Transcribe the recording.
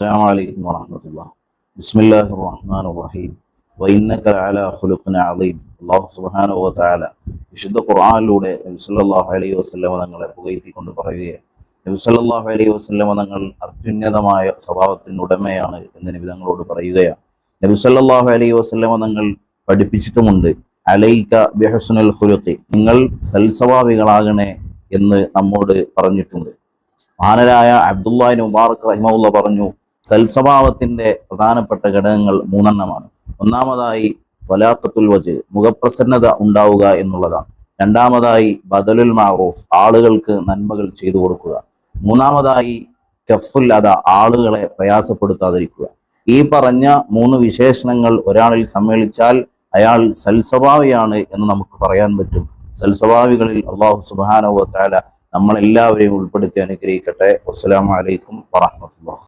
السلام عليكم ورحمة الله. بسم الله الرحمن الرحيم. وإنك لعلى خلق عظيم. അള്ളാഹു സുബ്ഹാനഹു വ തആല വിശുദ്ധ ഖുർആനിലൂടെ നബി സല്ലല്ലാഹു അലൈഹി വസല്ലം തങ്ങളെ പുകഴ്ത്തിക്കൊണ്ട് പറയുകയാണ്. നബി സല്ലല്ലാഹു അലൈഹി വസല്ലം തങ്ങൾ അത്യുന്നതമായ സ്വഭാവത്തിന് ഉടമയാണ് എന്ന് നബി തങ്ങളോട് പറയുകയാണ്. നബി സല്ലല്ലാഹു അലൈഹി വസല്ലം തങ്ങൾ പഠിപ്പിച്ചിട്ടുമുണ്ട്, അലൈക ബിഹുസ്നുൽ ഖുലുഖി, നിങ്ങൾ സൽസ്വഭാവികളാകണേ എന്ന് നമ്മോട് പറഞ്ഞിട്ടുണ്ട്. മഹാനരായ അബ്ദുല്ലാഹി ഇബ്നു മുബാറക് റഹിമഹുള്ള പറഞ്ഞു, സൽസ്വഭാവത്തിന്റെ പ്രധാനപ്പെട്ട ഘടകങ്ങൾ മൂന്നെണ്ണമാണ്. ഒന്നാമതായി വലാഖത്തുൽ വജ്ഹ്, മുഖപ്രസന്നത ഉണ്ടാവുക എന്നുള്ളതാണ്. രണ്ടാമതായി ബദലുൽ മഅറൂഫ്, ആളുകൾക്ക് നന്മകൾ ചെയ്തു കൊടുക്കുക. മൂന്നാമതായി കഫുൽ അദ, ആളുകളെ പ്രയാസപ്പെടുത്താതിരിക്കുക. ഈ പറഞ്ഞ മൂന്ന് വിശേഷണങ്ങൾ ഒരാളിൽ സമ്മേളിച്ചാൽ അയാൾ സൽസ്വഭാവിയാണ് എന്ന് നമുക്ക് പറയാൻ പറ്റും. സൽസ്വഭാവികളിൽ അല്ലാഹു സുബ്ഹാനഹു വ തആല നമ്മളെല്ലാവരെയും ഉൾപ്പെടുത്തി അനുഗ്രഹിക്കട്ടെ. അസ്സലാമു അലൈക്കും വറഹ്മത്തുള്ളാഹി.